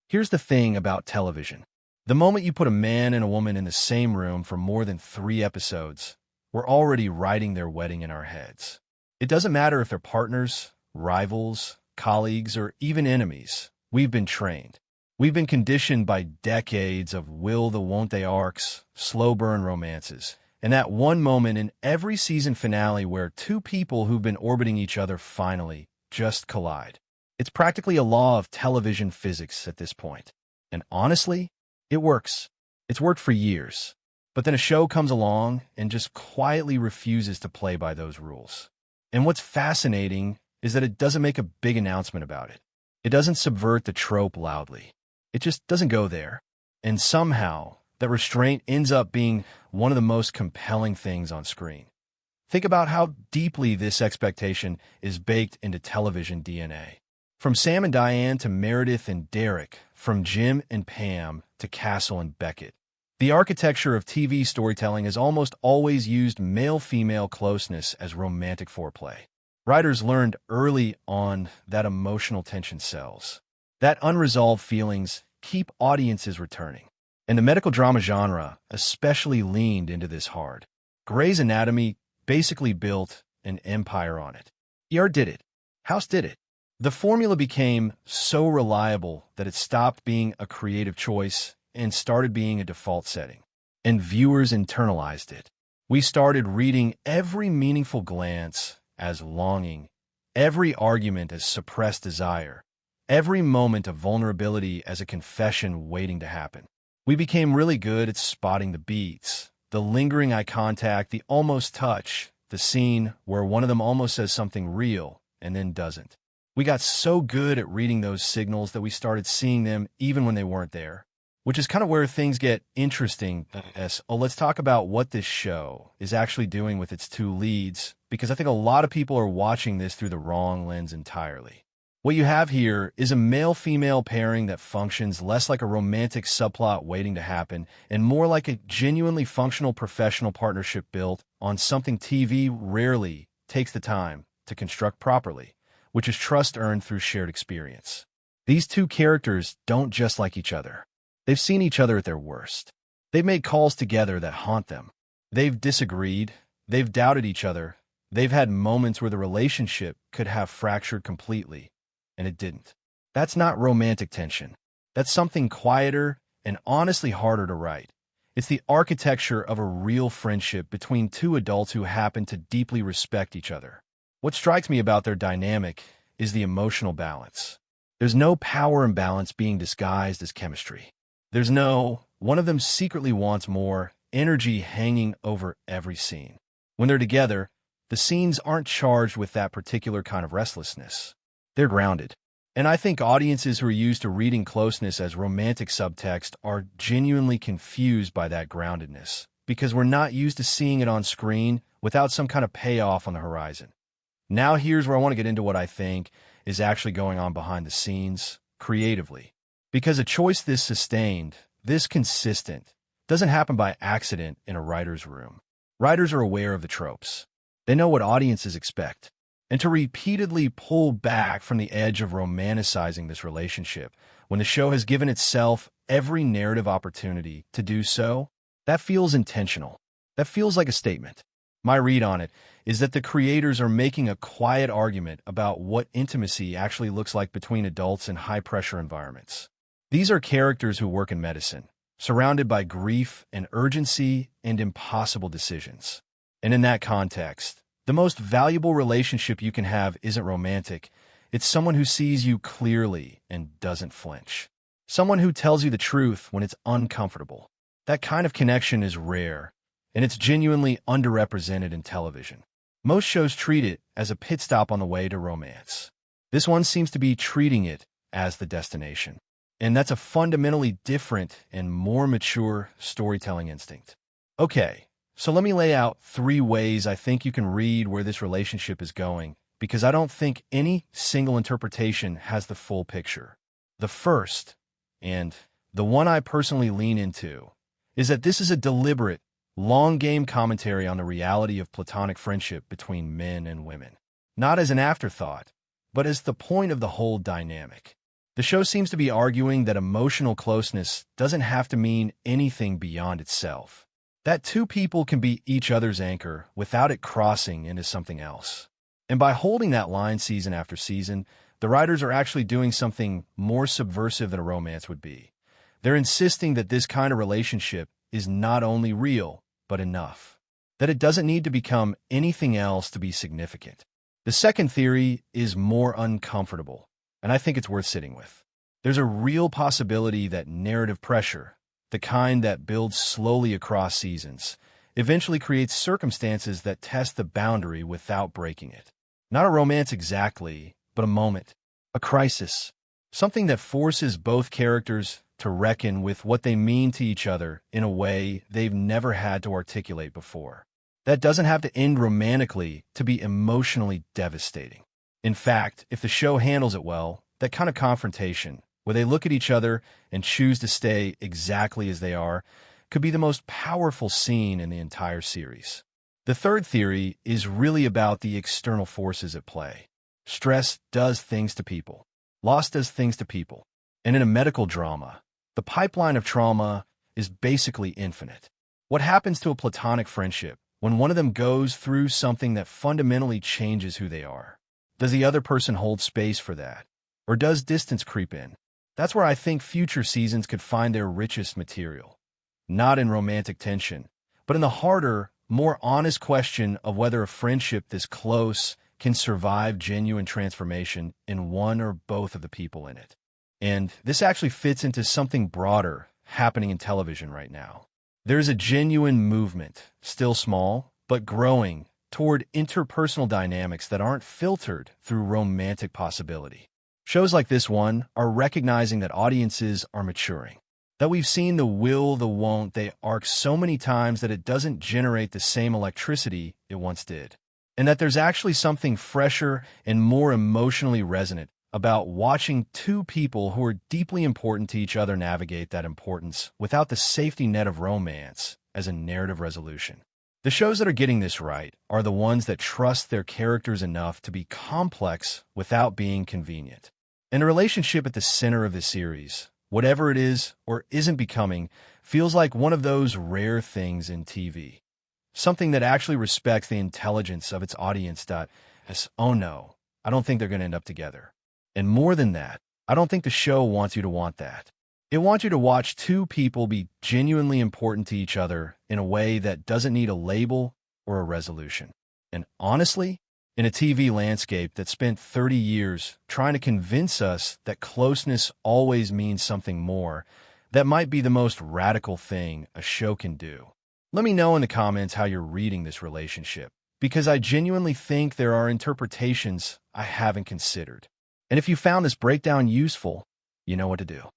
Here's the thing about television. The moment you put a man and a woman in the same room for more than 3 episodes, we're already writing their wedding in our heads. It doesn't matter if they're partners, rivals, colleagues, or even enemies. We've been trained. We've been conditioned by decades of will the won't they arcs, slow burn romances, and that one moment in every season finale where two people who've been orbiting each other finally just collide. It's practically a law of television physics at this point. And honestly, it works. It's worked for years. But then a show comes along and just quietly refuses to play by those rules. And what's fascinating is that it doesn't make a big announcement about it. It doesn't subvert the trope loudly. It just doesn't go there. And somehow, that restraint ends up being one of the most compelling things on screen. Think about how deeply this expectation is baked into television DNA. From Sam and Diane to Meredith and Derek, from Jim and Pam to Castle and Beckett. The architecture of TV storytelling has almost always used male-female closeness as romantic foreplay. Writers learned early on that emotional tension sells, that unresolved feelings keep audiences returning. And the medical drama genre especially leaned into this hard. Grey's Anatomy basically built an empire on it. ER did it. House did it. The formula became so reliable that it stopped being a creative choice and started being a default setting. And viewers internalized it. We started reading every meaningful glance as longing, every argument as suppressed desire, every moment of vulnerability as a confession waiting to happen. We became really good at spotting the beats, the lingering eye contact, the almost touch, the scene where one of them almost says something real and then doesn't. We got so good at reading those signals that we started seeing them even when they weren't there, which is kind of where things get interesting. Let's talk about what this show is actually doing with its two leads, because I think a lot of people are watching this through the wrong lens entirely. What you have here is a male-female pairing that functions less like a romantic subplot waiting to happen and more like a genuinely functional professional partnership built on something TV rarely takes the time to construct properly, which is trust earned through shared experience. These two characters don't just like each other. They've seen each other at their worst. They've made calls together that haunt them. They've disagreed. They've doubted each other. They've had moments where the relationship could have fractured completely, and it didn't. That's not romantic tension. That's something quieter and honestly harder to write. It's the architecture of a real friendship between two adults who happen to deeply respect each other. What strikes me about their dynamic is the emotional balance. There's no power imbalance being disguised as chemistry. There's no, one of them secretly wants more, energy hanging over every scene. When they're together, the scenes aren't charged with that particular kind of restlessness. They're grounded. And I think audiences who are used to reading closeness as romantic subtext are genuinely confused by that groundedness, because we're not used to seeing it on screen without some kind of payoff on the horizon. Now here's where I want to get into what I think is actually going on behind the scenes, creatively. Because a choice this sustained, this consistent, doesn't happen by accident in a writer's room. Writers are aware of the tropes. They know what audiences expect. And to repeatedly pull back from the edge of romanticizing this relationship, when the show has given itself every narrative opportunity to do so, that feels intentional. That feels like a statement. My read on it is that the creators are making a quiet argument about what intimacy actually looks like between adults in high-pressure environments. These are characters who work in medicine, surrounded by grief and urgency and impossible decisions. And in that context, the most valuable relationship you can have isn't romantic. It's someone who sees you clearly and doesn't flinch. Someone who tells you the truth when it's uncomfortable. That kind of connection is rare, and it's genuinely underrepresented in television. Most shows treat it as a pit stop on the way to romance. This one seems to be treating it as the destination. And that's a fundamentally different and more mature storytelling instinct. Okay. So let me lay out 3 ways I think you can read where this relationship is going, because I don't think any single interpretation has the full picture. The first, and the one I personally lean into, is that this is a deliberate, long-game commentary on the reality of platonic friendship between men and women. Not as an afterthought, but as the point of the whole dynamic. The show seems to be arguing that emotional closeness doesn't have to mean anything beyond itself. That two people can be each other's anchor without it crossing into something else. And by holding that line season after season, the writers are actually doing something more subversive than a romance would be. They're insisting that this kind of relationship is not only real, but enough. That it doesn't need to become anything else to be significant. The second theory is more uncomfortable, and I think it's worth sitting with. There's a real possibility that narrative pressure, the kind that builds slowly across seasons, eventually creates circumstances that test the boundary without breaking it. Not a romance exactly, but a moment, a crisis, something that forces both characters to reckon with what they mean to each other in a way they've never had to articulate before. That doesn't have to end romantically to be emotionally devastating. In fact, if the show handles it well, that kind of confrontation, where they look at each other and choose to stay exactly as they are, could be the most powerful scene in the entire series. The third theory is really about the external forces at play. Stress does things to people. Loss does things to people. And in a medical drama, the pipeline of trauma is basically infinite. What happens to a platonic friendship when one of them goes through something that fundamentally changes who they are? Does the other person hold space for that? Or does distance creep in? That's where I think future seasons could find their richest material. Not in romantic tension, but in the harder, more honest question of whether a friendship this close can survive genuine transformation in one or both of the people in it. And this actually fits into something broader happening in television right now. There's a genuine movement, still small, but growing, toward interpersonal dynamics that aren't filtered through romantic possibility. Shows like this one are recognizing that audiences are maturing, that we've seen the will, the won't, they arc so many times that it doesn't generate the same electricity it once did. And that there's actually something fresher and more emotionally resonant about watching two people who are deeply important to each other navigate that importance without the safety net of romance as a narrative resolution. The shows that are getting this right are the ones that trust their characters enough to be complex without being convenient. And the relationship at the center of the series, whatever it is or isn't becoming, feels like one of those rare things in TV. Something that actually respects the intelligence of its audience. As, oh no, I don't think they're going to end up together. And more than that, I don't think the show wants you to want that. It wants you to watch two people be genuinely important to each other in a way that doesn't need a label or a resolution. And honestly, in a TV landscape that spent 30 years trying to convince us that closeness always means something more, that might be the most radical thing a show can do. Let me know in the comments how you're reading this relationship, because I genuinely think there are interpretations I haven't considered. And if you found this breakdown useful, you know what to do.